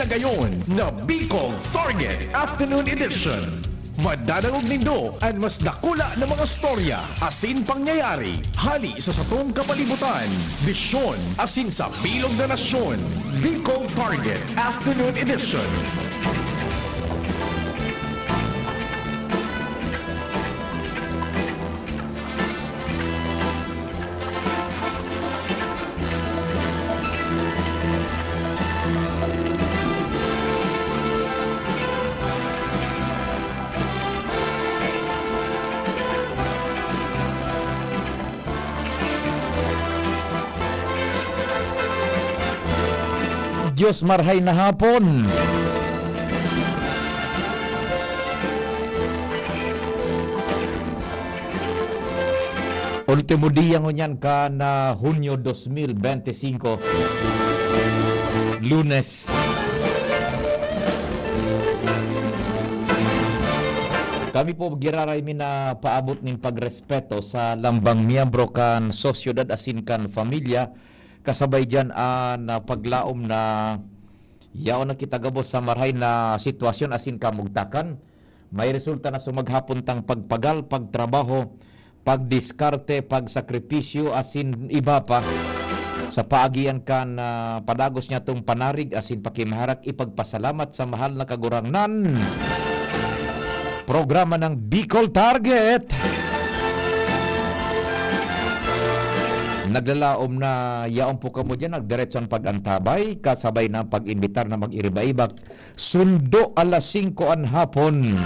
na gayon na Bicol Target Afternoon Edition. Madadangog nindo ang mas dakula na mga storya, asin pangyayari, hali sa satong kapalibutan, bisyon, asin sa bilog na nasyon. Bicol Target Afternoon Edition. Diyos marhay na hapon. Ultimo dia ngunyan ka na Hunyo 2025, Lunes. Kami po giraray mi na paabot ning pagrespeto sa lambang miyembro kan sosyedad asin kan familia. Kasabay dyan na paglaom na yaon na kitagabos sa marhay na sitwasyon asin kamugtakan. May resulta na sumaghapon tang pagpagal, pagtrabaho, pagdiskarte, pagsakripisyo asin iba pa. Sa paagian kan padagos niya tong panarig asin pakimaharak ipagpasalamat sa mahal na kagurangnan. Programa ng Bicol Target. Naglalaom na yaon po kamo dyan, nagdiretson pag-antabay, kasabay na pag-invitar na mag-iriba-ibak. Sundo alas 5 an hapon.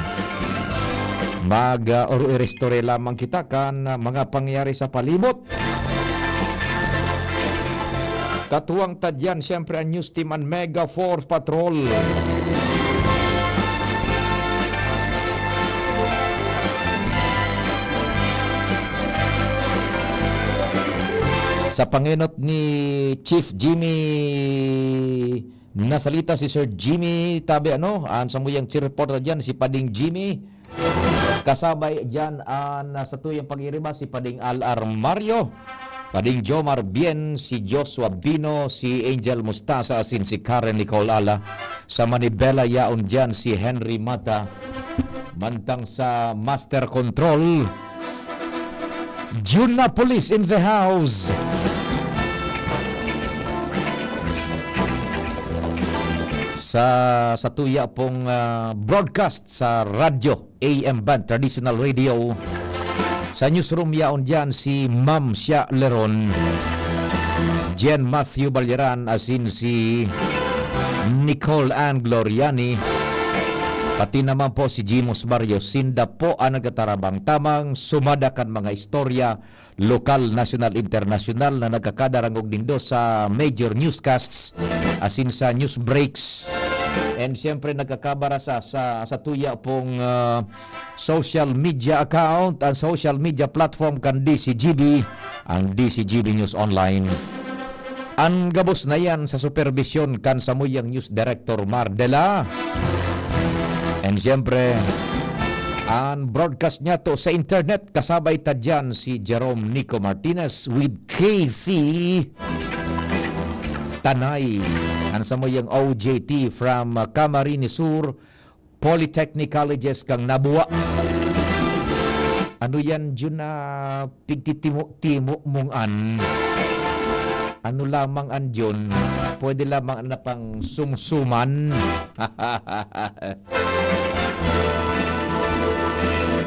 Mag-restore lamang kita kan mga pangyayari sa palibot. Katuwang tadyan, siyempre ang news team and Mega Force Patrol. Sa panginot ni Chief Jimmy nasalita si Sir Jimmy tabi sa muyang si reporter dyan si Pading Jimmy, kasabay dyan sa tuyang pag-iriba si Pading Al.R. Mario, Pading Jomar Bien, si Joshua Bino, si Angel Mustasa asin si Karen Nicole Ala. Sa Manibela yaon dyan si Henry Mata, mantang sa Master Control Juna Police in the house. Sa tuya pong broadcast sa radyo, AM Band, Traditional Radio. Sa newsroom yaon dyan si Ma'am Sia Leron, Jen Matthew Balyeran asin si Nicole Ann Gloriani. Pati naman po si Jimos Mario Sinda po ang nagatarabang tamang sumadakan mga istorya lokal, national, international na nagkakadarangog dindo sa major newscasts asin sa news breaks. And siyempre nagkakabara sa tuya pong social media account and social media platform kan DCGB, ang DCGB News Online. Ang gabos na yan sa supervision kan samuyang news director Mardela. And siyempre, ang broadcast niya to sa internet, kasabay ta dyan si Jerome Nico Martinez with KC Tanay. Ang samuyang OJT from Camarines Sur, Polytechnic Colleges kang nabuwa. Ano yan dyan na pigtitimo mong an? Ano lamang andyon? Pwede lamang na pang sumsuman.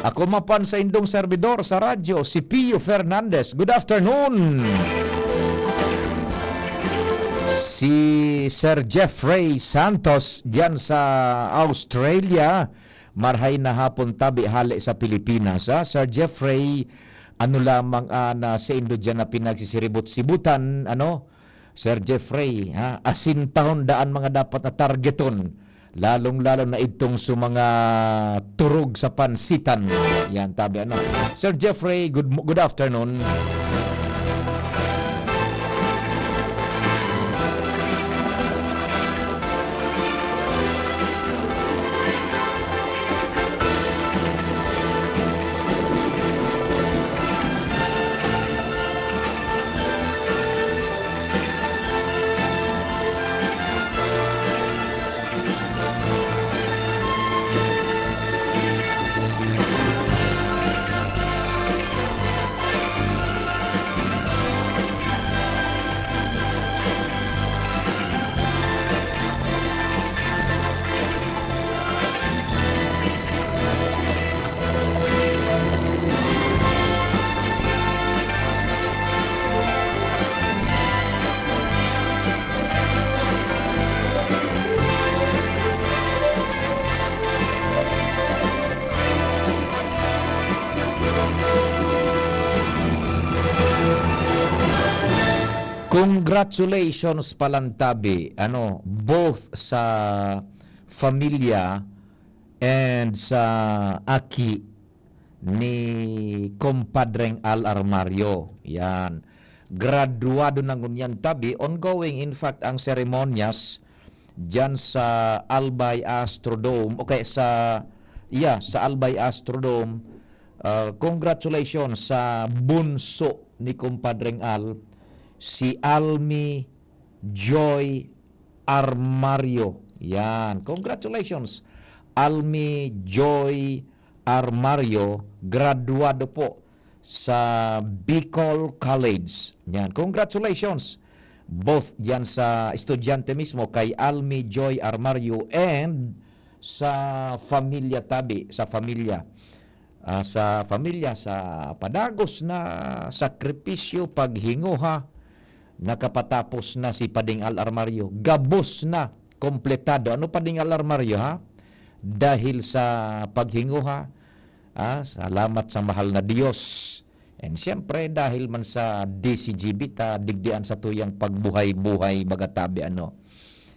Ako mapan sa indong servidor sa radyo, si Pio Fernandez. Good afternoon. Si Sir Jeffrey Santos diyan sa Australia. Marhay na hapon tabi hali sa Pilipinas. Sir Jeffrey, ano lamang na sa Indo dyan na pinagsisiribot-sibutan, Sir Jeffrey, asin taon daan mga dapat na targeton, lalong-lalo na itong sa mga turog sa pansitan. Yan, tabi Sir Jeffrey, good afternoon. Congratulations Palantabi, both sa familia and sa aki ni Compadreng Al Armario. Yan. Graduado na ngunyan tabi. Ongoing, in fact, ang seremonyas dyan sa Albay Astrodome. Okay, sa Albay Astrodome. Congratulations sa bunso ni Compadreng Al, si Almi Joy Armario. Yan. Congratulations, Almi Joy Armario, graduado po sa Bicol College. Yan. Congratulations both yan sa estudyante mismo kay Almi Joy Armario and sa familia tabi, sa familia sa padagos na sakripisyo paghinguha, nakapatapos na si Pading Al Armario. Gabos na, kompletado. Ano Pading Al Armario, ha? Dahil sa paghinguha, salamat sa mahal na Diyos. And siyempre, dahil man sa DCGB, digdian sa tuyang pagbuhay-buhay, magatabi,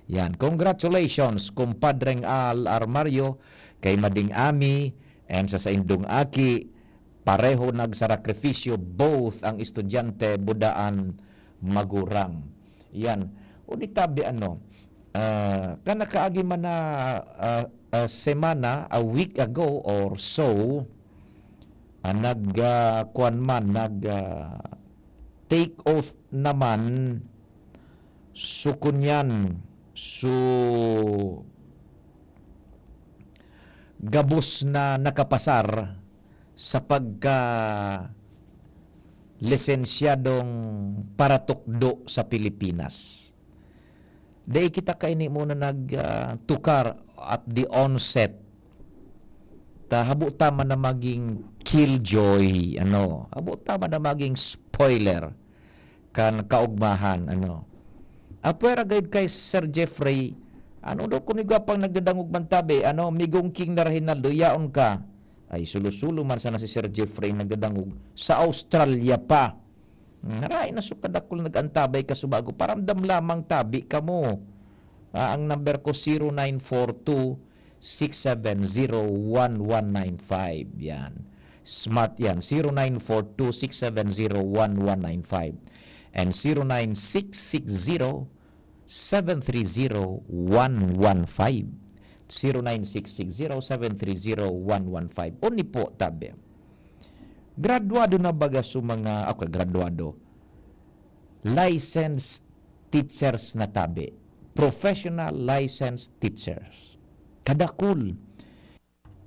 Yan. Congratulations, Compadreng Al Armario, kay Mading Ami, and sa Indong Aki, pareho nagsarakripisyo, both ang estudyante, budaan, magurang. Yan. Unitabi, kanakaagi man na semana, a week ago or so, take oath naman sukunyan gabos na nakapasar sa pagka lisensyadong paratukdo sa Pilipinas. Dahil kita kaini muna nagtukar at the onset. Habo tama na maging killjoy, habo tama na maging spoiler kan kaugmahan, Apwera gayud kay Sir Jeffrey, do kung pang nagdadangog man tabi, migong king na Rehinaldo, yaon ka. Ay, sulo-sulo man sana si Sir Jeffrey nagdadangog sa Australia pa. Naray na sukadakol nag-antabay ka subago. Paramdam lamang tabi ka mo. Ang number ko 0942-670-1195. Yan. Smart yan. 0942-670-1195. And 09660730-115. 09660730-115. Uni po tabi. Graduado na baga sa mga, graduado. Licensed teachers na tabi. Professional licensed teachers. Kadakul.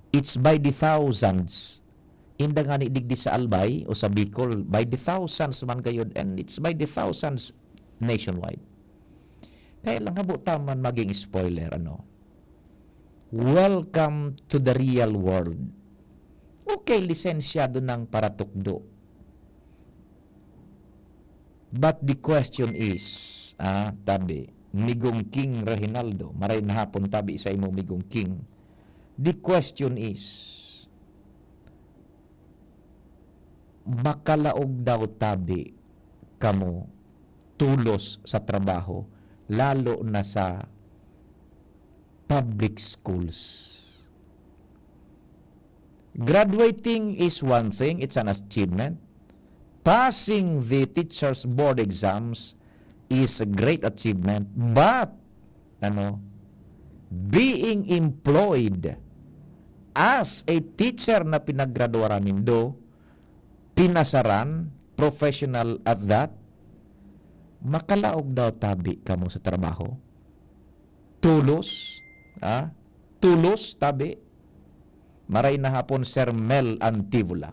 It's by the thousands. Inda nga ni digdi sa Albay o sa Bicol, by the thousands man gayud, and it's by the thousands nationwide. Kaya lang habo taman maging spoiler, Welcome to the real world. Okay, lisensyado ng paratukdo. But the question is, tabi, Migong King Rehinaldo, maray na hapon tabi sa imo Migong King. The question is, makalaog daw tabi kamo tulos sa trabaho, lalo na sa public schools. Graduating is one thing, it's an achievement. Passing the teacher's board exams is a great achievement, but being employed as a teacher na pinaggraduaran nindo, pinasaran, professional at that, makalaog daw tabi kamo sa trabaho. Tulos, tulos tabi. Maray na hapon Sir Mel Antivola.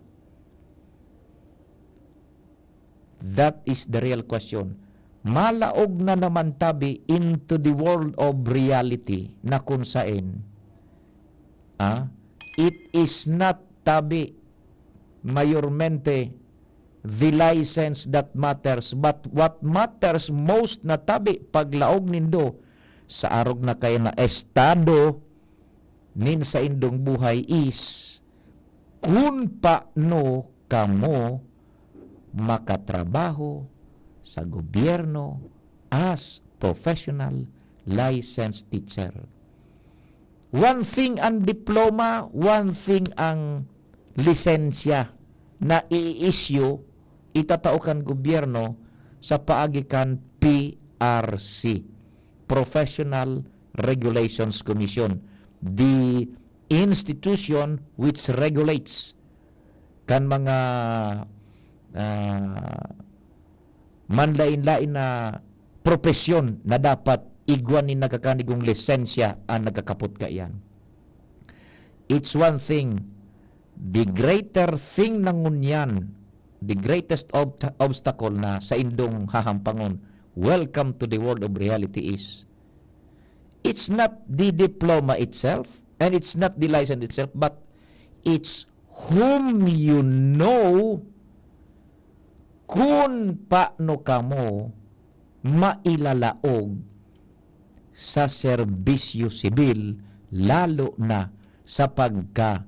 That is the real question. Malaog na naman tabi into the world of reality na kung saan it is not tabi mayormente the license that matters, but what matters most na tabi paglaog nindo sa arog na kay na estado nin sa indong buhay is kung paano kamo makatrabaho, sa gobyerno as professional licensed teacher. One thing ang diploma, one thing ang lisensya na i-issue, itataukan gobyerno sa paagikan PRC, Professional Regulations Commission, the institution which regulates kan mga manlain-lain na propesyon na dapat igwan ni nagkakanigong lisensya ang nagkakapot ka iyan. It's one thing. The greater thing na ngunyan, the greatest obstacle na sa indong hahampangon, welcome to the world of reality is, it's not the diploma itself, and it's not the license itself, but it's whom you know kung paano kamo mailalaog sa serbisyo sibil, lalo na sa pagka-teacher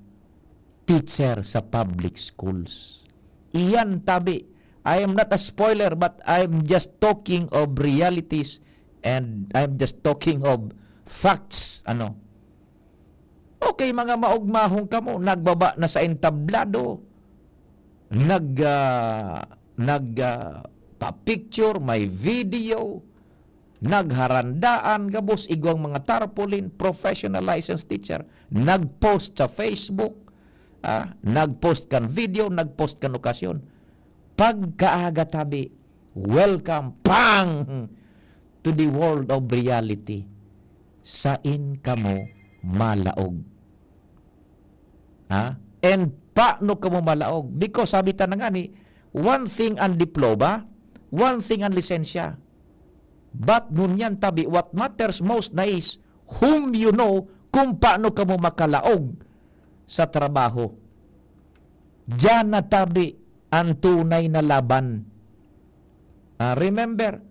sa public schools. Iyan tabi. I am not a spoiler, but I'm just talking of realities and I'm just talking of facts. Ano? Okay, mga maugmahong kamo, nagbaba na sa entablado, pa-picture, may video, nagharandaan, gabos igwang mga tarpaulin, professional licensed teacher, nagpost sa Facebook, nagpost kan video, nagpost kan okasyon. Pagkaaga tabi, welcome, pang, to the world of reality. Sain kamo malaog. And paano kamo malaog? Because sabi ta na nga ni, one thing ang diploma, one thing ang lisensya. But ngunyan tabi, what matters most na is whom you know kung paano ka mo makalaog sa trabaho. Diyan na tabi ang tunay na laban. Remember,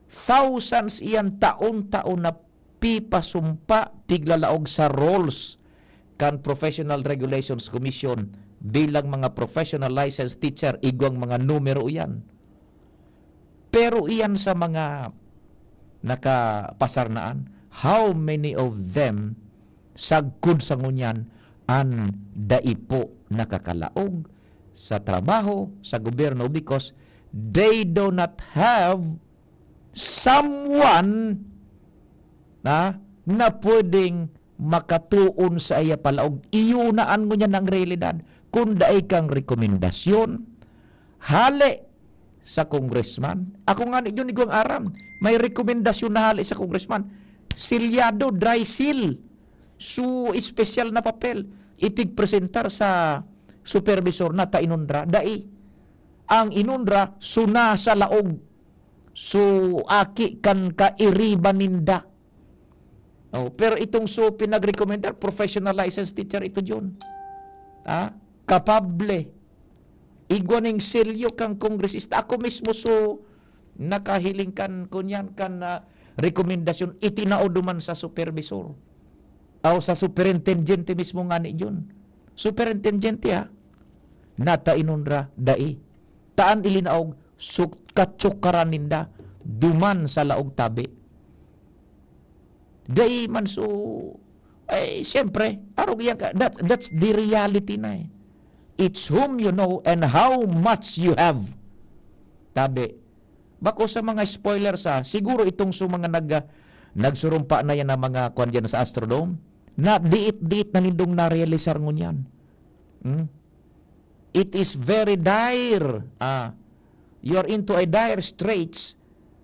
thousands iyan taon-taon na pipasumpa piglalaog sa roles kan Professional Regulations Commission bilang mga professional licensed teacher, igwang mga numero iyan. Pero iyan sa mga nakapasarnaan, how many of them sagkod sa ngunyan ang daipo nakakalaog sa trabaho sa gobyerno because they do not have someone na pwedeng makatuon sa iya palaog. Iyunaan mo niya ng realidad. Kung daay kang rekomendasyon, hali sa congressman. Ako nga yun igwang aram. May rekomendasyon na hali sa congressman. Silyado, dry seal. So, espesyal na papel. Ipigpresentar sa supervisor na ta inundra. Dai. Ang inundra, suna sa laog. So, aki kan kairiban ninda. Pero itong pinag-recommendar, professional licensed teacher ito yun. Kapable. Igwaning silyo kang kongresista. Ako mismo nakahiling kan kunyan kan rekomendasyon itinao duman sa supervisor. O sa superintendente mismo nga ni yun. Superintendente nata inundra dai. Taan ilinaog katsukaran ninda duman sa laog tabi. Dai man siyempre, arog yan ka. That's the reality na eh. It's whom you know and how much you have. Tabi. Bako sa mga spoilers siguro itong mga nagsurumpa na yan na mga kwan dyan sa Astrodome, na diit-diit na nindong na-realisar ngunyan. It is very dire. You're into a dire straits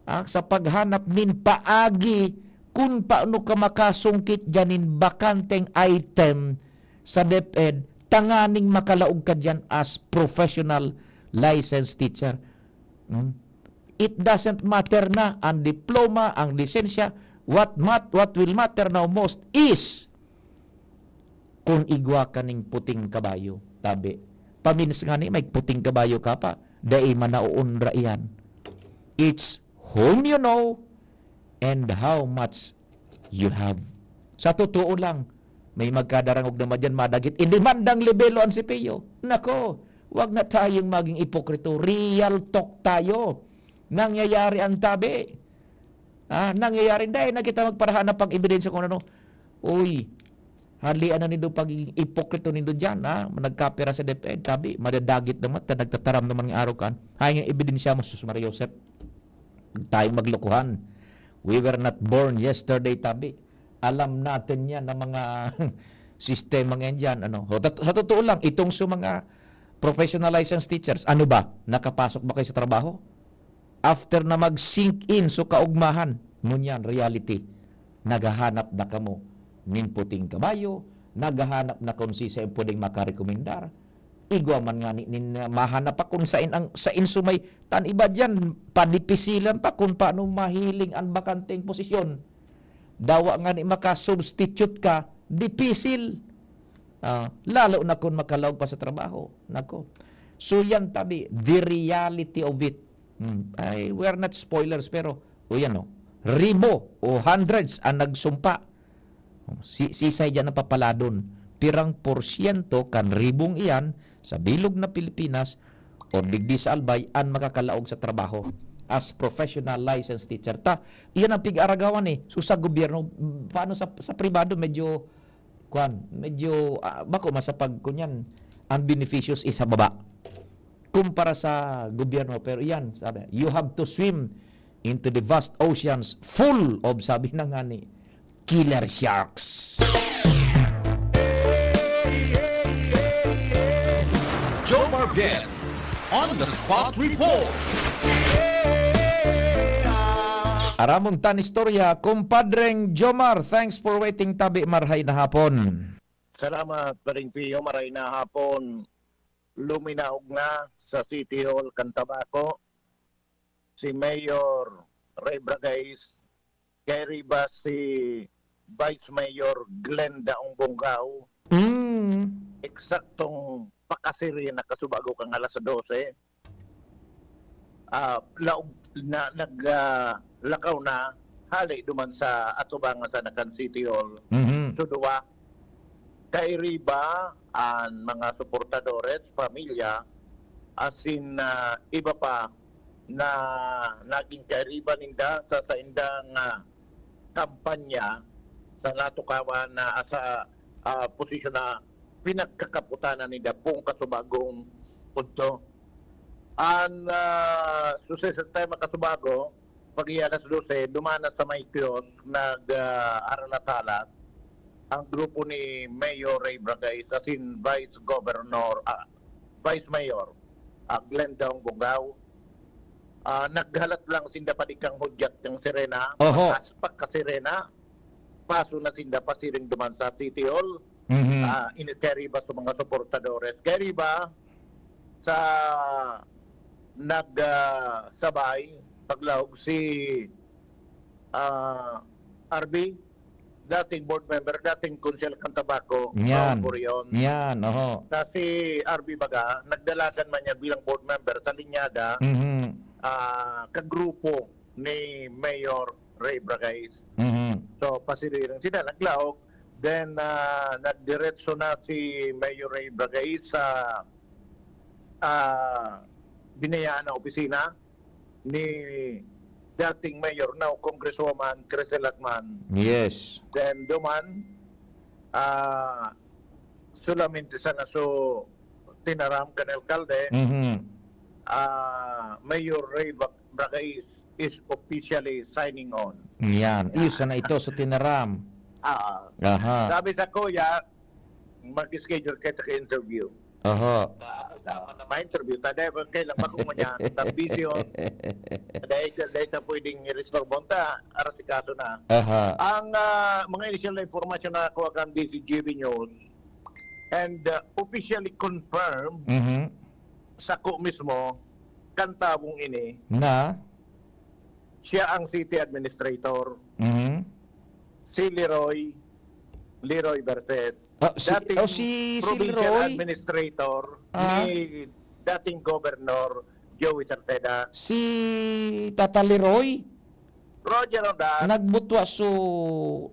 sa paghanap nin paagi kung paano ka makasungkit dyanin bakanteng item sa DepEd, tanganing makalaog ka dyan as professional licensed teacher. It doesn't matter na ang diploma, ang lisensya. What will matter now most is kung igwa ka ning puting kabayo. Tabi. Paminis nga ni, may puting kabayo ka pa. Dai man nauunra iyan. It's whom you know and how much you have. Sa totoo lang, may magkadarangog naman dyan madagit. Indimandang libelo ang sipiyo. Nako, wag na tayong maging ipokrito. Real talk tayo. nangyayari ang tabi. Nangyayari dahil na kita magparahanap pang ebidensya kung ano. Uy, halian na nindo pag ipokrito nindo dyan, nagkapira sa DepEd, tabi, madadagit naman, nagtataram naman ng araw kan. Hay nga ebidensya mo, Sus Maria Josep. Tayong maglokohan. We were not born yesterday, tabi. Alam natin yan ng mga sistema ngayon dyan. Sa totoo lang, itong sa mga professional licensed teachers, ano ba? Nakapasok ba kayo sa trabaho? After na mag-sink in so kaugmahan, ngunyan, reality, naghahanap na kamo nin puting kabayo, naghahanap na kung si sa pwedeng makarekomendar, igwa man nga nin mahanap pa kung sain sumay tan iba dyan, padipisilan pa kung paano mahiling ang bakanteng posisyon. Dawa nga ni makasubstitute ka, dipisil. Lalo na kung makalaw pa sa trabaho. Nako. So yan tabi, the reality of it. We're not spoilers pero ribo o hundreds ang nagsumpa. Sisay dyan ang papaladon. Pirang porsyento kan ribong iyan sa bilog na Pilipinas o digdi sa Albay ang makakalaog sa trabaho as professional licensed teacher. Iyan ang pig-aragawan So sa gobyerno, paano sa pribado medyo bako masapag kunyan ang beneficios is sa baba kumpara sa gobyerno. Pero iyan, sabi, you have to swim into the vast oceans full of, sabi na nga ni, killer sharks. Joe Marget on the spot report. Aramong tan istorya, kumpadreng Jomar, thanks for waiting, tabi marhay na hapon. Salamat pa rin, Pio. Maray na hapon. Luminaog na sa City Hall, Cantabaco. Si Mayor Ray Bragais, kay riba si Vice Mayor Glenda Ongbongao. Eksaktong pakasiri na kasubago kang alas 12. Naglakaw na hali duman sa atubangan sa Nakan City Hall. Suduwa kay riba ang mga suportadores, pamilya, asin iba pa na naging kay riba ninda sa indang kampanya sa natukawan na sa posisyon na pinagkakaputanan ninda pong kasubagong punto. Ang susi sa tema kasubago, pag-iyalas 12, dumanas sa may kiosk, nag-aralatalat ang grupo ni Mayor Ray Bragais, asin Vice Mayor Glenda Ongbongao. Naghalat lang sinda padikang hudyat ng sirena, pagka-sirena, paso na sinda pasiring duman sa City Hall. Keriba sa mga suportadores. Keriba sa nagsabay paglahog si RB, dating board member, dating Konsel Cantabaco, Yan. Na si RB Baga, nagdalagan man niya bilang board member sa linyada, kagrupo ni Mayor Ray Bragais. So, pasiriran sila, naglahog. Then, nagdiretso na si Mayor Ray Bragais sa binayaan na opisina ni dating Mayor, now Congresswoman Crisel Lacman. Yes. Then duman, solamente sa naso tinaram kan alkalde, Mayor Ray Bragais is officially signing on. Yan. Isa na ito sa tinaram. Sabi sa kuya, mag-schedule kayo sa interview. Ma-interview. Tadaya, kailan pa kung manya, busy on. Dahil na pwedeng i-restore bonta, aras si kaso na. Ang mga initial na informasyon na nakuha kan DCGB News and officially confirmed sa ko mismo, kantabong ini, na siya ang city administrator, si Leroy Bertet, si provincial Leroy administrator ni dating governor Joey Sarceda. Si Tata Leroy Roger Rodas. nagbutwa so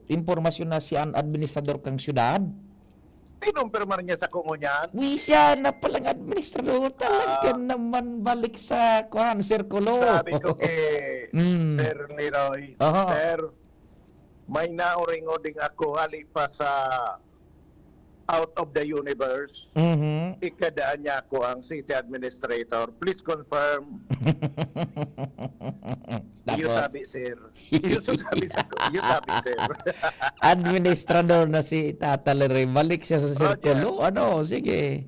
impormasyon na si ang administrador kang syudad. Kinumpirma niya sa kungunyan. Wisya na palang administrador. Talaga naman balik sa kuhan, sirkulo. Sabi ko kay Sir Leroy, Aha. Sir, may nauring-uding ako hali pa sa out of the universe. Mhm. Ikadaan niya ako ang city administrator. Please confirm. You Tapos, sabi, sir. You sabi, sir. administrador na si Tata Leroy. Balik siya sa sirkulo. Ano? Sige.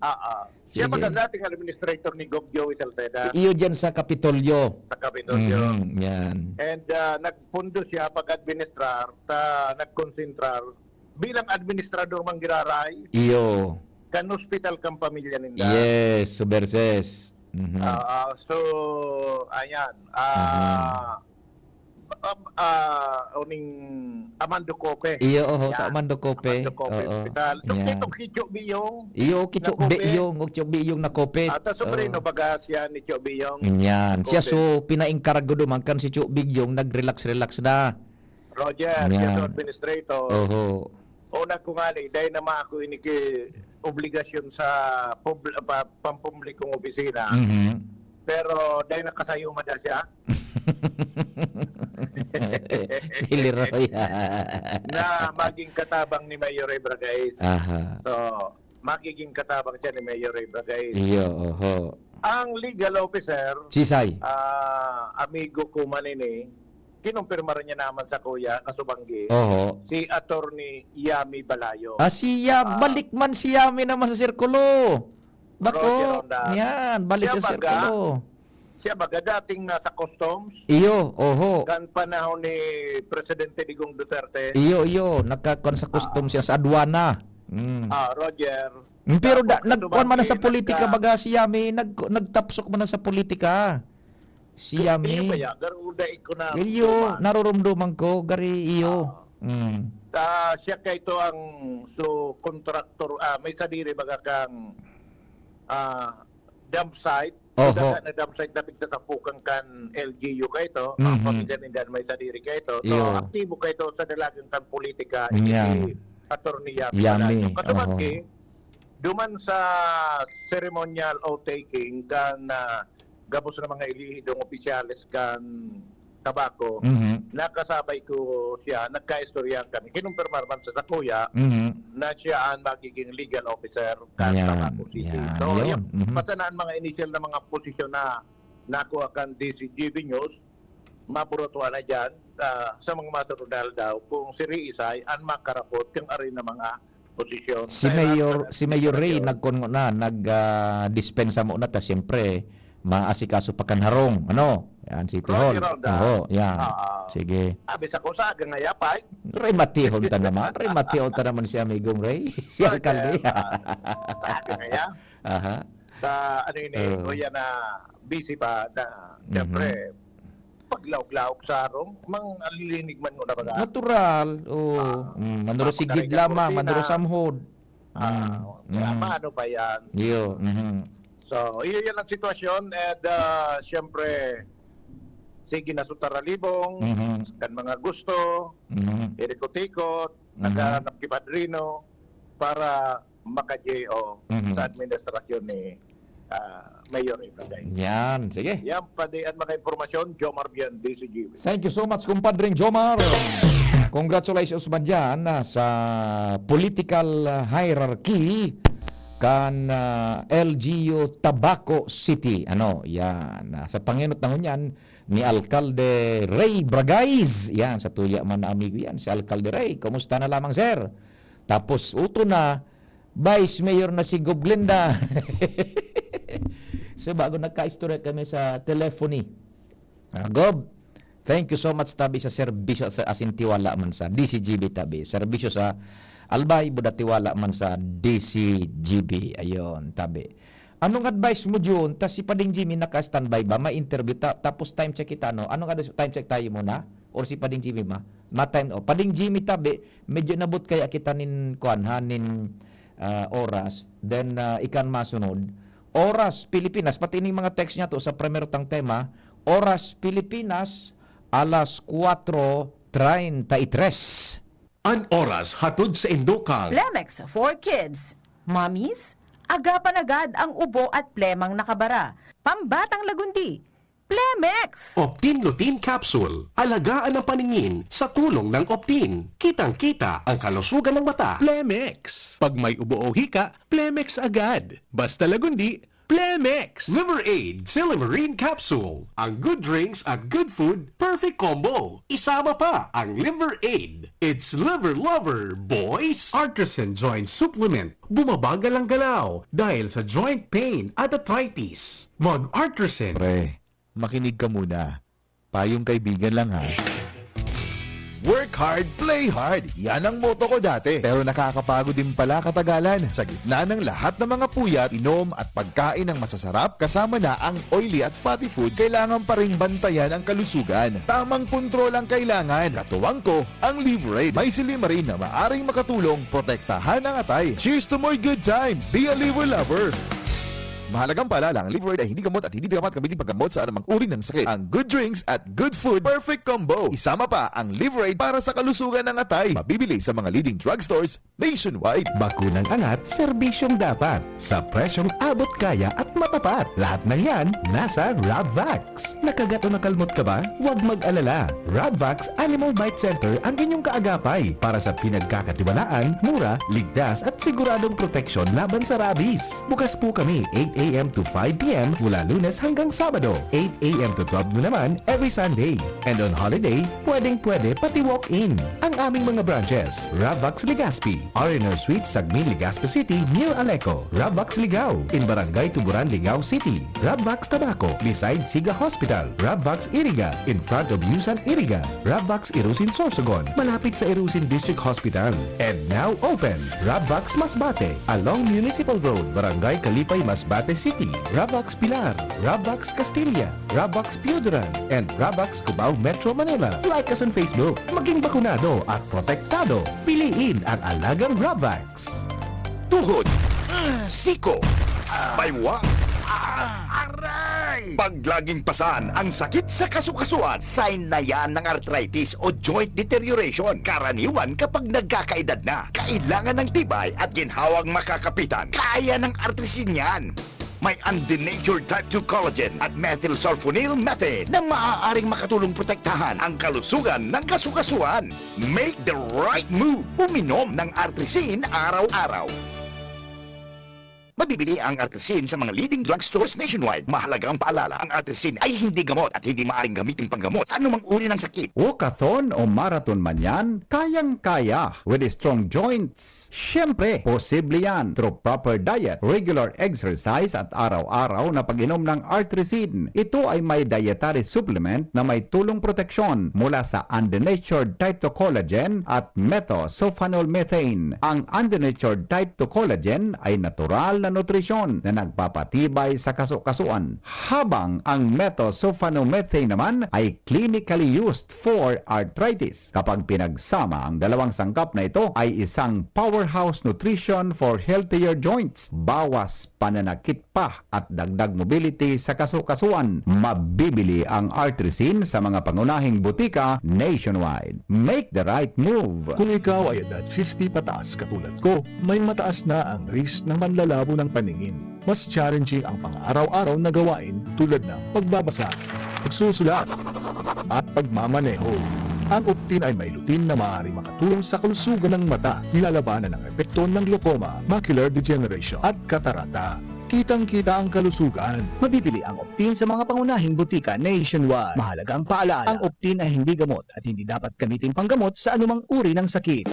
Siya Sige. maganda dating administrator ni Gov. Joey Salceda Iyo dyan sa Kapitolyo. sa Kapitolyo. Yan. And nagpundo siya pag-administrar, nagkonsentrar. Bilang administrador manggiraray, Iyo. kan hospital kang pamilya ninda. Yes, Suberses. Mhm. So, ayan. Uning Amando Cope. Iyo, oho, Yan. sa Amando Cope. Amando Cope Oo. Hospital. So, Yan. kitong Kicho Biyong. Iyo, kicho Nakope. biyong, kicho biyong na kopet. At sobrino baga siya ni Kicho Biyong. Yan. Siya Kope. so pinaingkargo duman kan si Chu Bigyong nag-relax na. Roger, Yan. siya administrator. Oho. Una ko nga dahil naman ako iniki obligasyon sa pampublikong opisina. Mhm. Pero dahil nakasayo mada siya Si Leroy. na maging katabang ni Mayor Ray Bragais. Aha. So, magiging katabang siya ni Mayor Ray Bragais. Iyo, oho. Ang legal officer, Sisay. amigo ko manini, kinumpirma rin niya naman sa kuya, kasubanggi, Oho. si Attorney Yami Balayo. Siya, balik man si Yami naman sa sirkulo. Roger Bako. Ronda. Yan, balik Siya sa baga, sirkulo. Siya baga dating nasa customs, Iyo, oho. kan panahon ni Presidente Digong Duterte. Iyo, nagkakon sa custom siya sa adwana. Roger. Pero Tapos nagkuhan man na sa dumaki, politika baga si Yami, nagtapsok man na sa politika. Si Iyo Yami. ba ya? Garuda ko na. Iyo, narurumduman ko, gari iyo. Siya kay ito ang kontraktor, may sadiri baga kang dump site. Oho. Daga na dump site na pigtatapukan kan LGU kay ito. Ang Mhm. pamilya nindan may sadiri kay ito. So, Iyo. aktibo kay ito sa dalagang kan politika. Yan. Ini Attorney Yami. Yami, Kasabagi, duman sa ceremonial oath-taking kan gabos na mga ilihidong opisyalis kan tabako, nakasabay ko siya, nagka-istorya kami. Kinumpirmar man sa kuya na siya ang magiging legal officer kan Ayan, Tabaco City. yan, So, yun. yan, Mhm. pasanaan mga initial na mga posisyon na nakuha kan DCGV News, mapurutuan na dyan sa mga masunodal daw kung si Riisay ang makarapot yung arin na mga posisyon. Si Mayor Ray nag-dispensa mo na ta siyempre maasikaso pa kanharong. Ano? Yan, City Hall. Roger Ronda. Oo, yan. Sige. Abis ako sa agang ngayapay. Ray matihon ta naman. Ray matihon ta naman si amigong Ray. Si alkalde. Sa agang ngaya. Aha. Sa ano yun kuya na busy pa na siyempre paglaok-laok sa arong mang alilinig man mo na baga. Natural. Oo. Manuro sigid lamang, manuro samhod. Ano pa yan? Iyo. So, iyon ang sitwasyon and siyempre sige na sutaralibong kan mga gusto irikot-ikot naghahanap kipadrino para maka-JO sa administrasyon ni Mayor Ibragay. Yan. Sige. Yan pa di ang mga informasyon, Jomar Bian, DCGV. Thank you so much, kumpadring Jomar. Congratulations man dyan sa political hierarchy kan LGU Tabaco City. Ano, yan. Sa panginot na yan ni Alkalde Ray Bragais. Yan, sa tuya man na amigo yan. Si Alkalde Ray, kumusta na lamang, sir? Tapos, uto na, Vice Mayor na si Goblinda. So, bago nagka-istorya kami sa telephony. Gob, thank you so much tabi sa serbisyo sa asintiwala man sa DCGB tabi. Serbisyo sa Albay buda tiwala man sa DCGB. Ayon, tabi. Anong advice mo Jun? Tas si Pading Jimmy naka-standby ba? Ma-interview tapos time check kita no. Anong time check tayo muna? Or si Pading Jimmy ma-time Pading Jimmy tabi, medyo nabot kaya kita nin hanin oras, then ikan masunod. Oras Pilipinas, pati ning mga text niya to sa primero tang tema, Oras Pilipinas, alas 4:33. An oras hatod sa Indokang. Lemex for Kids. Mommies, agapan agad ang ubo at plemang nakabara. Pambatang lagundi, Plemex! Optin Lutein Capsule. Alagaan ang paningin sa tulong ng Optin. Kitang-kita ang kalusugan ng mata. Plemex. Pag may ubo o hika, Plemex agad. Basta lagundi, Plemex. Liver Aid Silimarine Capsule. Ang good drinks at good food, perfect combo. Isama pa ang Liver Aid. It's liver lover, boys! Artisan Joint Supplement. Bumabagal ang galaw dahil sa joint pain at arthritis. Mag-Artisan. Pre, makinig ka muna. Payong kaibigan lang ha. Work hard, play hard. Yan ang motto ko dati. Pero nakakapagod din pala katagalan. Sa gitna ng lahat ng mga puyat, inom at pagkain ng masasarap, kasama na ang oily at fatty foods, kailangan pa rin bantayan ang kalusugan. Tamang kontrol ang kailangan. Katuwang ko, ang Liverade. May silimarin na maaring makatulong protektahan ang atay. Cheers to more good times. Be a liver lover. Mahalagang paalala, ang Liverade ay hindi gamot at hindi dapat gamitin paggamot sa anumang uri ng sakit. Ang good drinks at good food, perfect combo. Isama pa ang Liverade para sa kalusugan ng atay. Mabibili sa mga leading drugstores nationwide. Bakunang angat, serbisyong dapat. Sa presyong abot kaya at matapat. Lahat ng yan, nasa Rabvax. Nakagat o nakalmot ka ba? Huwag mag-alala. Rabvax Animal Bite Center ang inyong kaagapay para sa pinagkakatiwalaan, mura, ligtas at siguradong proteksyon laban sa rabies. Bukas po kami 8 a.m. to 5 p.m. mula Lunes hanggang Sabado. 8 a.m. to 12 noon naman every Sunday. And on holiday, pwedeng-pwede pati walk-in. Ang aming mga branches, Rabvax Legazpi, R&R Suite, Sagmi, Legazpi City, near Aleco. Rabvax Ligao, in Barangay Tuburan, Ligao City. Rabvax Tabaco, beside Siga Hospital. Rabvax Iriga, in front of Yusan Iriga. Rabvax Irusin Sorsogon, malapit sa Irusin District Hospital. And now open, Rabvax Masbate, along Municipal Road, Barangay Kalipay, Masbate City. Rabvax Pilar, Rabvax Castilla, Rabvax Piudaran, and Rabvax Cubao Metro Manila. Like us on Facebook. Maging bakunado at protektado. Piliin ang alagang Rabvax. Tuhod, siko, baywa, aray! Pag laging pasan ang sakit sa kasukasuan, sign na yan ng arthritis o joint deterioration. Karaniwan kapag nagkakaedad na, kailangan ng tibay at ginhawang makakapitan. Kaya ng artrisin yan. May undenatured type 2 collagen at methylsulfonyl methane na maaaring makatulong protektahan ang kalusugan ng kasukasuan. Make the right move. Uminom ng artrisin araw-araw. Mabibili ang artrisin sa mga leading drugstores nationwide. Mahalagang paalala, ang artrisin ay hindi gamot at hindi maaaring gamitin panggamot sa anumang uri ng sakit. Walkathon o marathon man yan, kayang-kaya with strong joints. Siyempre, posible yan through proper diet, regular exercise at araw-araw na pag-inom ng artrisin. Ito ay may dietary supplement na may tulong proteksyon mula sa undenatured type 2 collagen at methylsulfonyl methane. Ang undenatured type 2 collagen ay natural na nutrisyon na nagpapatibay sa kasukasuan, habang ang methylsulfonomethane naman ay clinically used for arthritis. Kapag pinagsama ang dalawang sangkap na ito ay isang powerhouse nutrition for healthier joints, bawas pananakit pa at dagdag mobility sa kasukasuan. Mabibili ang artrisin sa mga pangunahing butika nationwide. Make the right move. Kung ikaw ay edad 50 pataas katulad ko, may mataas na ang risk ng manlalabo ng paningin. Mas challenging ang pang-araw-araw na gawain tulad ng pagbabasa, pagsusulat, at pagmamaneho. Ang Optin ay may lutein na maaaring makatulong sa kalusugan ng mata, nilalabanan ang epekto ng glaucoma, macular degeneration, at katarata. Kitang-kita ang kalusugan. Mabibili ang Optin sa mga pangunahing butika nationwide. Mahalagang paalala, ang Optin ay hindi gamot at hindi dapat gamitin panggamot sa anumang uri ng sakit.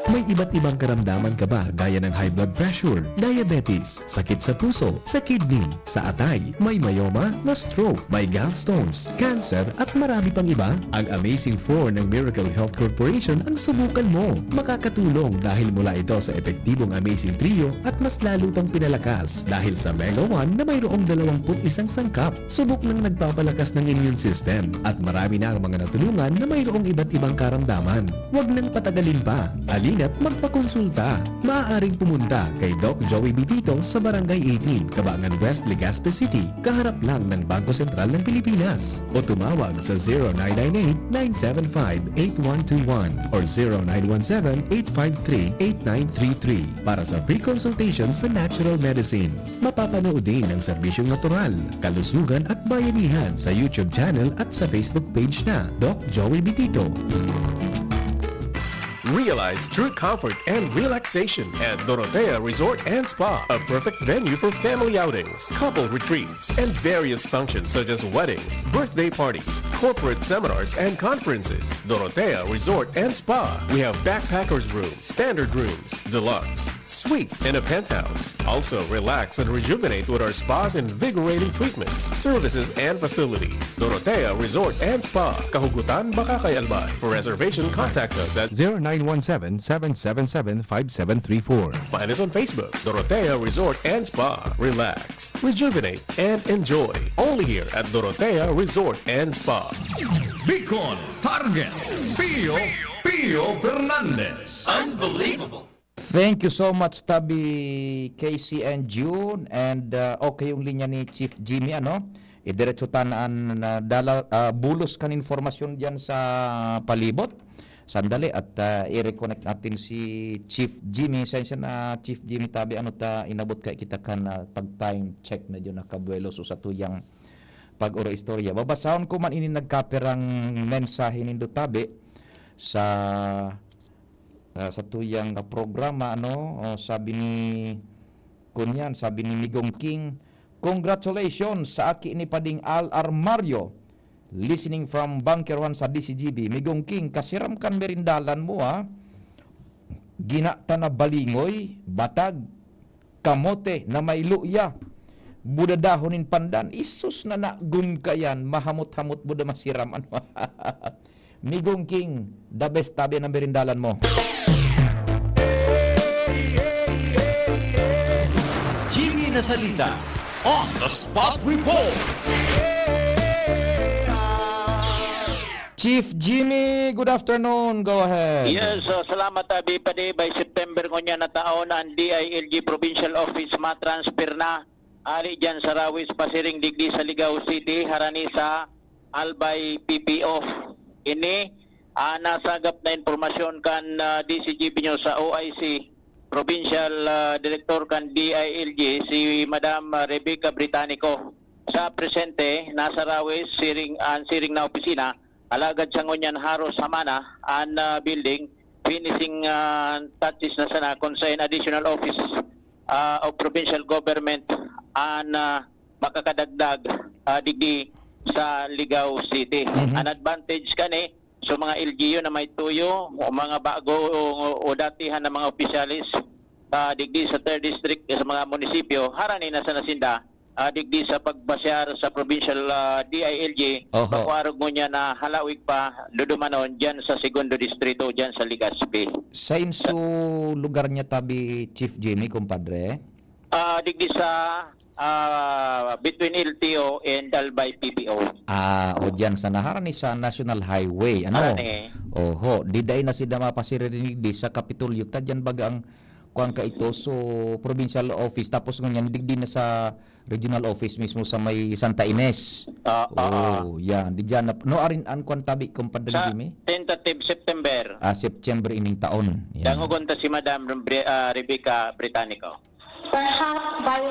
May iba't ibang karamdaman ka ba gaya ng high blood pressure, diabetes, sakit sa puso, sa kidney, sa atay, may myoma, na stroke, may gallstones, cancer at marami pang iba? Ang Amazing 4 ng Miracle Health Corporation ang subukan mo. Makakatulong dahil mula ito sa epektibong Amazing Trio at mas lalo pang pinalakas dahil sa Mega 1 na mayroong 21 sangkap. Subok ng nagpapalakas ng immune system at marami na ang mga natulungan na mayroong iba't ibang karamdaman. Huwag nang patagalin pa. Alina at magpakonsulta. Maaaring pumunta kay Doc Joey Bitito sa Barangay 18, Cabangan West, Legazpi City, kaharap lang ng Bangko Sentral ng Pilipinas. O tumawag sa 0998-975-8121 or 0917-853-8933 para sa free consultation sa natural medicine. Mapapanood din ang serbisyong natural, kalusugan at bayanihan sa YouTube channel at sa Facebook page na Doc Joey Bitito. Realize true comfort and relaxation at Dorotea Resort and Spa, a perfect venue for family outings, couple retreats, and various functions such as weddings, birthday parties, corporate seminars, and conferences. Dorotea Resort and Spa. We have backpackers rooms, standard rooms, deluxe, suite, and a penthouse. Also, relax and rejuvenate with our spa's invigorating treatments, services, and facilities. Dorotea Resort and Spa, Kahugutan, Bakakay, Albay. For reservation, contact us at 0917-777-5734. Find us on Facebook, Dorotea Resort and Spa. Relax, rejuvenate, and enjoy. Only here at Dorotea Resort and Spa. Bicol Target Pio Fernandez. Thank you so much, Tabi, Casey, and June. And okay yung linya ni Chief Jimmy, ano? Idiretso tanaan na bulos kan informasyon diyan sa palibot. Sandali at i-reconnect natin si Chief Jimmy. Sensya na Chief Jimmy, Tabi, ano ta inabot kay kita kan pag-time check na diyon nakabuelo so sa tuyang pag-ura istorya. Babasahon ko man ini nagkaperang mensahe nindo, Tabi, sa tuyang programa, ano, sabi ni Migong King, congratulations sa aki ni Pading Al Armario, listening from Bunker 1 sa DCGB. Migong King, kasiram kan merindalan mo, ha? Ginata na balingoy, batag, kamote na may luya, budadahonin pandan, isus na nagun kayan, mahamot-hamot buda masiram, ano. Migong King, the best, Tabi, ng merindalan mo. Jimmy Nasalita on the spot report. Chief Jimmy, good afternoon. Go ahead. Yes, salamat Tabi Padi. By September ko niya na taon ang DILG Provincial Office matransfer na ari dyan sa Rawis, Pasiring, Digdi sa Ligao City, harani sa Albay PPO. Ini nasagap na informasyon kan DCGP nyo sa OIC, Provincial Director kan DILG, si Madam Rebecca Britannico. Sa presente, nasa Rawis, siring na opisina, alagad sa ngunyan haro sa mana, an building, finishing touches na sana, consign additional office of provincial government, an makakadagdag digdi sa Ligao City. An advantage kani so mga LGU na may tuyo o mga bago o datihan na mga opisyalis digdi sa 3rd District sa mga munisipyo, harani na sa nasinda digdi sa pagbasyar sa provincial DILG, pagwarog mo niya na halawig pa dudumanon dyan sa 2nd Distrito dyan sa Legazpi. Sa inso lugar niya, Tabi, Chief Jimmy, kumpadre? Digdi sa between LTO and Albay PPO. O dyan sa naharani sa National Highway, ano? Oho, diday na si Dama pasirinig di sa Kapitolyo, ta dyan bagang kuang ka ito, so provincial office, tapos ngunyan digdi na sa regional office mismo sa may Santa Ines. Yan, di dyan na, no arin an kuang Tabi, kumpadre Jimmy? Tentative September. September ining taon. Dangugunta si Madam Rebecca Britannico. Perhaps by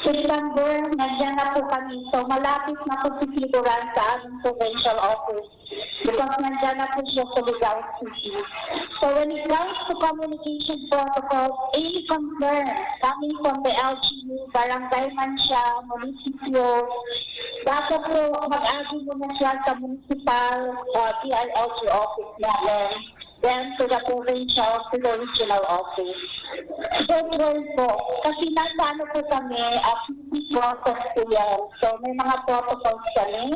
September, nandiyan na po kami. So, malapit na po sisiguran sa aming provincial office because nandiyan na po siya sa Ligao City. So, when it comes to communication protocols, any concern coming from the LGU, barangay man siya, munisipyo, dapat po mag-agi muna siya sa municipal DILG office natin. Then to the provincial, to the regional office. Don't worry po. Kasi nasa ano po kami, PC process po yan. So may mga protocols kami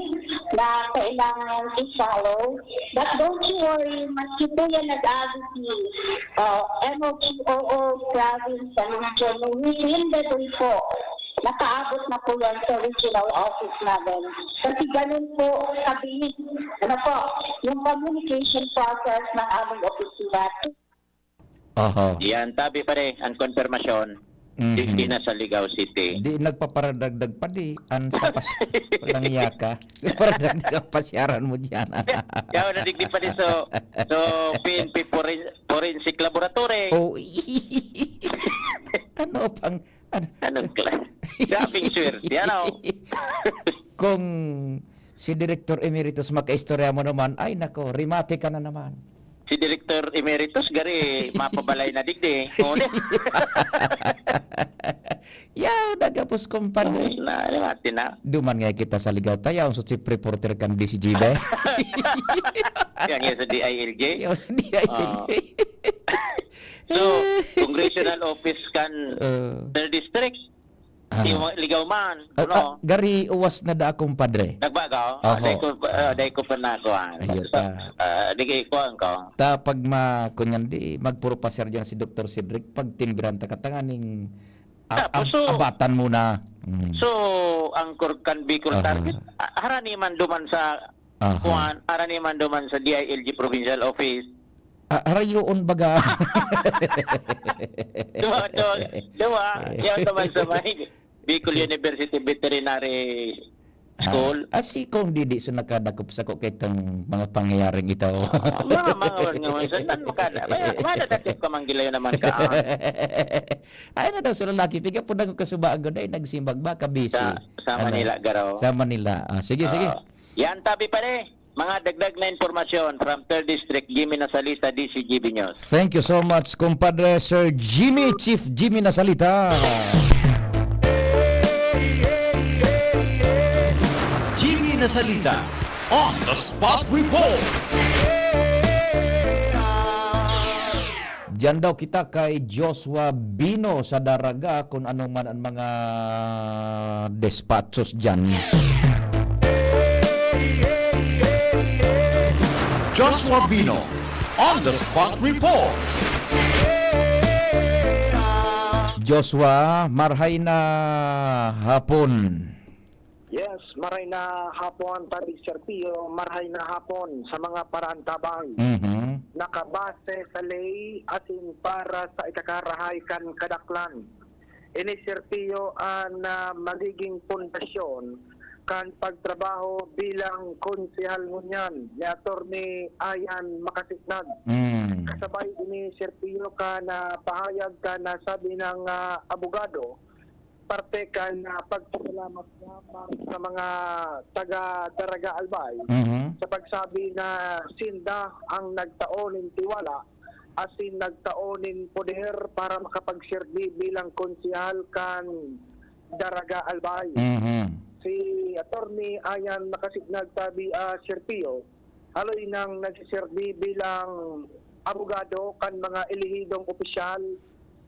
na kailangan i-follow. But don't you worry, maski po yan nag-agiti, MOPOO, province, and region, within the day po, nakaabot na po yan sa regional office namin. Kasi ganun po sabihin, yung communication process ng aming opisina. Oho. Yan, tabi pa rin, ang konfirmasyon, hindi na sa Ligao City. Di nagpaparadagdag pa di. An sa walang yaka. Paradagdag ang pasyaran mo diyan. Yaw, nadigdi pa rin so PNP Forensic Laboratory. Oh. Ano pang Anong class? Shopping swerte, ano? Kung si Director Emeritus makaistorya mo naman, ay nako, rimate ka na naman. Si Director Emeritus, gari, mapabalay na digdi. Yaw, nagapos kumpadre. Mati na. Duman nga kita sa Ligaw tayo, so chief reporter kan DCG ba? Yan sa DILJ. Yaw, sa DILJ. So, Congressional Office kan third district. Yung Ligaw man. Ano? Gari uwas na da akong padre. Nagbagaw? Oho. Dahil ko pa na ako. Ayun ta. Di kayo ko ko. Ta pag kunyan di magpuro pasar dyan si Dr. Cedric pag timbiran ta katanganing abatan muna. So, ang kan Bicol target, harani man duman sa kuan, harani man duman sa DILG Provincial Office. Harayoon baga. Dua. Yan naman sa may Bicol University Veterinary School. Si kung didi so nakadakop sa ko kitang mga pangyayaring ito. mga saan makada. Mana takip ka manggilayo naman ka. Ay na daw so lalaki piga po nang kasubaan ay nagsimbag ba ka busy. Sa Manila garaw. Sa Manila. Sige. Yan tabi pa rin. Mga dagdag na informasyon from 3rd District, Jimmy Nasalita, DCGB News. Thank you so much, compadre Sir Jimmy, Chief Jimmy Nasalita. Jimmy Nasalita, on the spot report. Diyan daw kita kay Joshua Bino sa Daraga kung anong man ang mga despatchos dyan. Joshua Bino, on the spot report. Joshua, marhay na hapon. Yes, maray na hapon, Paris Serpio, maray na hapon sa mga parantabang. Nakabase sa lay asin para sa ikakarahay kan kadaklan. Ini Serpio ang magiging pundasyon kan pagtrabaho bilang konsehal ngunyan ni Atty. Ayan Makasiknag. Kasabay ini Serpio ka na pahayag ka na sabi ng abogado parte ka na pagpasalamat sa mga taga Daraga Albay sa pagsabi na sinda ang nagtaonin tiwala asin nagtaonin poder para makapagserbi bilang konsehal kan Daraga Albay. Si Atty. Ayan Makasignag sabi Serpio, haloy nang nagsiserbi bilang abogado kan mga elihidong opisyal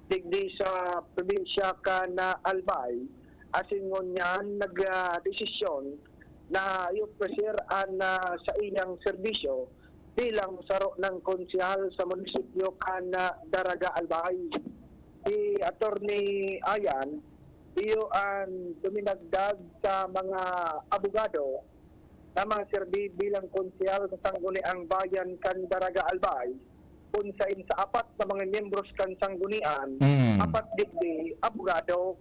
digdi sa probinsya ka na Albay, asin ngunyan nag-desisyon na iupresir sa iyang serbisyo bilang saro ng konsehal sa munisipyo ka na Daraga Albay. Si Atty. Ayan iyo ang duminagdag sa mga abogado na mga serbi bilang konsehal sa sangguniang bayan kan Daraga Albay unsain sa apat na mga miyembros kan sanggunian, apat digdi abogado,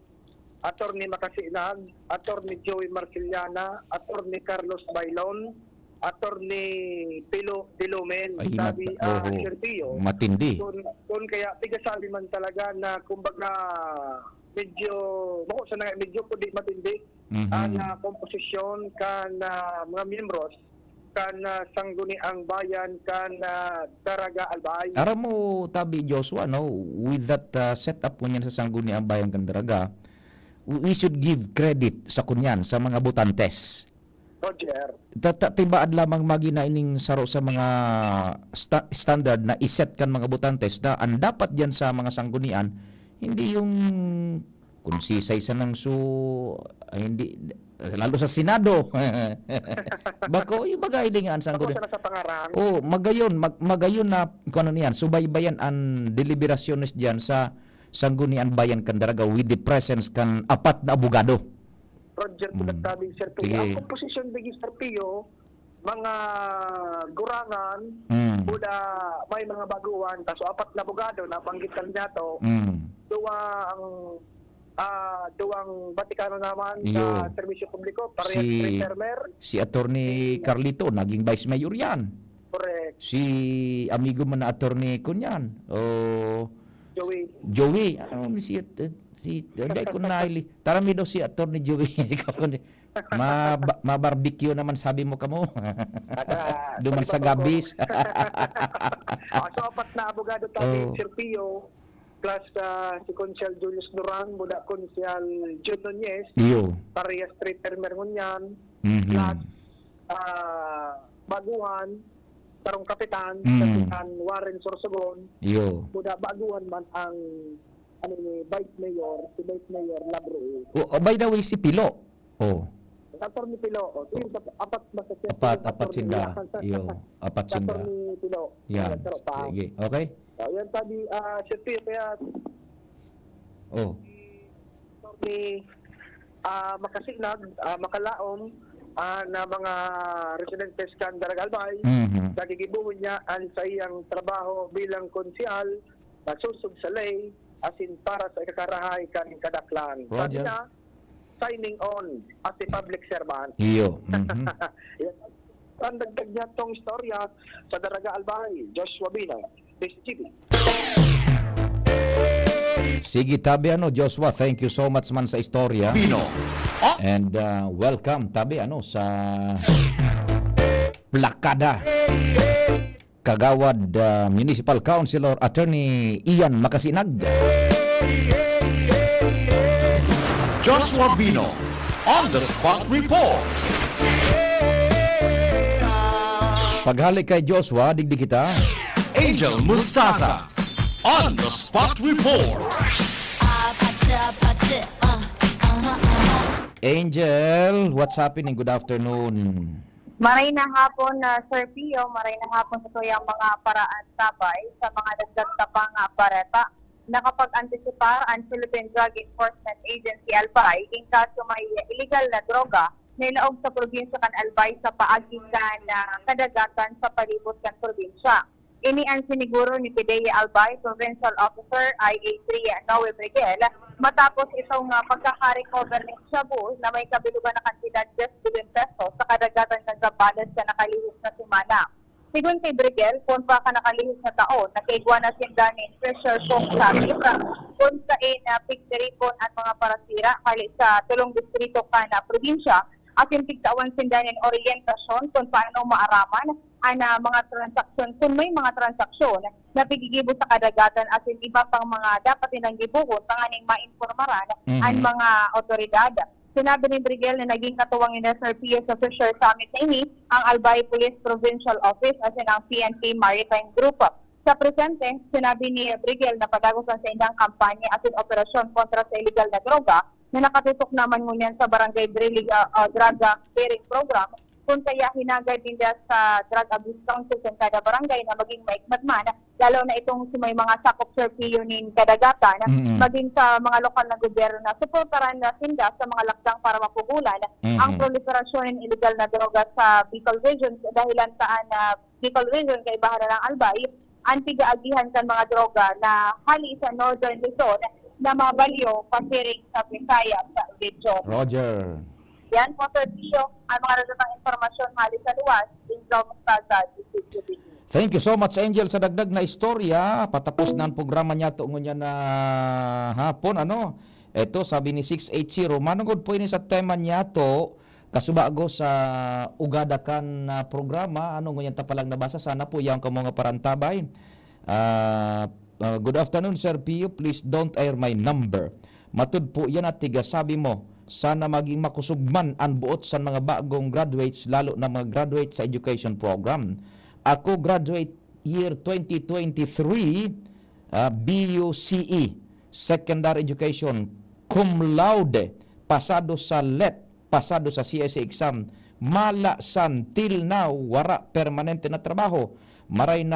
Atty. Makasinag, Atty. Joey Marciliana, Atty. Carlos Bailon, Atty. Pilo Dilumen. Sabi Serpio, matindi. Kung kaya tigasali man talaga na kumbaga medyo po di matindi ang komposisyon kan mga miyembros kan sangguniang bayan kan Daraga Albay. Aram mo tabi Joshua, no, with that setup po niyan sa sangguniang bayan kan Daraga, we should give credit sa kunyan sa mga botantes. Roger. Tibaad lamang magina ining saro sa mga standard na iset kan mga botantes na ang dapat diyan sa mga sanggunian hindi yung kung sisay-sa ng hindi lalo sa Senado. Bako yung bagay dingan sa magayon na kuno niyan subaybayan ang deliberaciones diyan sa sanggunian bayan kan Daraga with the presence kan apat na abogado. Roger, pinagtabing Serpio. Ang komposisyon bigi Serpio mga gurangan, buda may mga baguhan, kaso 4 na abogado na banggitan niya to, duwang Batikano naman sa serbisyo publiko, parehas termer. Si Attorney Carlito, naging Vice Mayor yan. Correct. Si amigo mo na Attorney Kunyan. Joey. Ano si dahil ko na tarami daw si Attorney Joey. Ma-barbecue naman sabi mo kamo. Duman sa gabis. So 4 na abogado tayo, Sir Pio, plus si Consial Julius Duran, buda Consial John Nunez, parehas 3 termer ngunyan, plus baguhan, tarong kapitan, Kapitan Warren Sorsogon, buda baguhan man ang Vice Mayor, si Vice Mayor Labro. By the way, si Pilo. Attorney Pilo, apat sila. Apat sila. Attorney Pilo. Yan. Sige. Okay? Yan tadi, Sir Pio, kaya Attorney makasinag, makalaom na mga residentes kan Daragalbay, nagigibuhon niya ang sa iyang trabaho bilang konsyal, nagsusog sa lay, asin para sa ikakarahay kan kadaklan. Sabi na, signing on as a public servant. Ang dagdag niya itong istorya sa Daraga Albay, Joshua Bina, TV. Sige, Tabi, Joshua, thank you so much man sa istorya. And welcome, Tabi, sa Plakada. Kagawad Municipal Councilor Attorney Ian Makasinag. Joshua Bino on the spot report. Paghalik kay Joshua, digdig kita. Angel Mustasa on the spot report. Angel, what's happening? Good afternoon. Maray na hapon na Sir Pio, maray na hapon sa tuyang mga paraan sabay sa mga dagdag tapang pareta. Nakapag-antisipar ang Philippine Drug Enforcement Agency Albay in kaso may illegal na droga nilaog sa probinsya kan Albay sa paagitan na kadagatan sa palibot kan probinsya. Ini ang siniguro ni Pidea Albay, Provincial Officer IA3 Noe Brigel, matapos itong pagkaka-recover ng shabu na may kabilugan na kantidad 10 billion pesos sa kadagatan ng Zabalas sa nakalihis na simana. Sigun kay Brigel, kung pa ka nakalihis na taon, nakaigwa na sindanin pressure kong sabi kung saan pigtiripon at mga parasira kali sa tulong distrito ka na probinsya at yung tigtawan sindanin orientasyon kung paano maaraman ang mga transaksyon, kung may mga transaksyon na pigigibo sa kadagatan at yung iba pang mga dapat nilang gibuhon panganing mainformaran ang mga otoridad. Sinabi ni Brigel na naging katuwang ni SRPS sa Fisher Summit na ini ang Albay Police Provincial Office at ang PNP Maritime Group. Sa presente, sinabi ni Brigel na padagosan sa indang kampanya at yung operasyon kontra sa illegal na droga na nakatutok naman ngunyan sa Barangay Drug Clearing Program kung kaya hinagad din sa Drug Abuse Council sa kada barangay na maging maikmadman, lalo na itong may mga sakop surpiyunin kadagatan, maging sa mga lokal na gobyerno na suportaran na sinda sa mga lakdang para mapugulan ang proliferasyon ng illegal na droga sa Bicol Region dahilan saan Bicol Region kay Bahara ng Albay, anti-gaagihan sa mga droga na hali sa Northern Luzon na mabalyo pasiring sa Visayas sa region. Roger. Yan po, Sir Tisho, ang mga nadatang informasyon hali sa luwas, Angel Mustasa, Thank you so much, Angel, sa dagdag na istorya. Patapos na ang programa niya to niya na hapon. Ito, sabi ni 680, manungod po ini sa tema niya to, kasubago sa ugadakan na programa, ngunyan ta palang nabasa, sana po yung mga parantabay. Good afternoon, Sir Pio, please don't air my number. Matud po yan at tiga, sabi mo, sana maging makusugman ang buot sa mga bagong graduates, lalo na mga graduate sa education program. Ako graduate year 2023, BUCE, Secondary Education, cum laude, pasado sa LET, pasado sa CSE exam, malasan till now, wara permanente na trabaho. Maray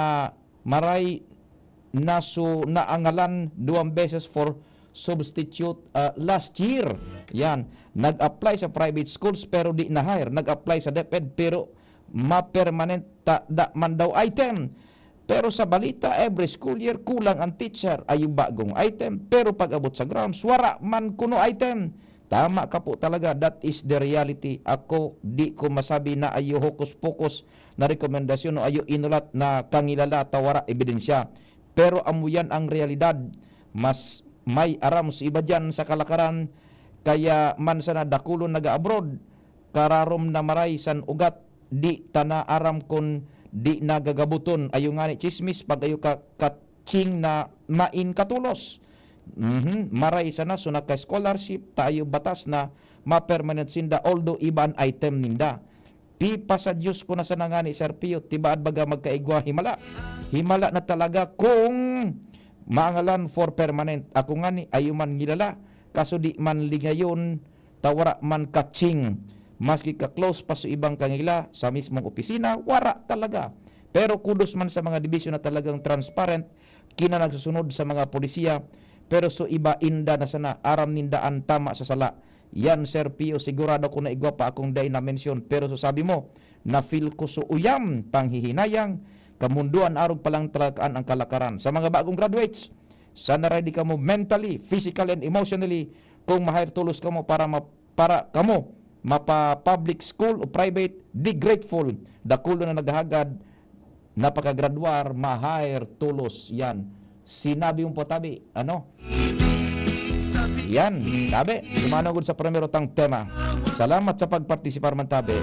naangalan 2 beses for substitute last year. Yan, nag-apply sa private schools pero di na-hire. Nag-apply sa DepEd pero ma-permanent da man daw item. Pero sa balita, every school year, kulang ang teacher ay yung bagong item. Pero pag abot sa grounds, wala man kuno item. Tama ka po talaga, that is the reality. Ako, di ko masabi na ayo hokus-pokus na rekomendasyon o ayo inulat na kangilala tawara ebidensya. Pero amuyan ang realidad. Mas may aram sa iba dyan sa kalakaran, kaya man sana dakulon naga-abroad, kararom na maray san ugat, di tana aram kon di nagagabuton ayo nga ni chismis pag ayo ka katsing na main katulos. Maray sana so naka scholarship tayo batas na ma-permanent sinda although iban item ninda. Pipa sa Diyos ko na sa nangani Sir Pio, tibaad baga magkaigwa himala. Himala na talaga kung maangalan for permanent. Ako nga ni ayo man ngilala kaso di man lingayon tawara man katsing. Maski ka-close pa sa ibang kangila sa mismong opisina, wara talaga. Pero kudos man sa mga division na talagang transparent, kina nagsusunod sa mga polisiya, pero so iba inda na sana, aram nindaan tama sa sala. Yan Sir Pio, sigurado ko na igwa pa akong day na mention, pero so sabi mo, na feel ko so uyam, panghihinayang, kamunduan arog palang talagaan ang kalakaran. Sa mga bagong graduates, sana ready ka mo mentally, physically, and emotionally, kung mahir tulos ka mo para kamo, mapa-public school o private, be grateful. Dakulo na naghahagad, napakagraduar, ma-hire, tulos. Yan. Sinabi yung po tabi. Ano? Yan. Tabi. Lumanagod sa primero tang tema. Salamat sa pagpartisipar man tabi.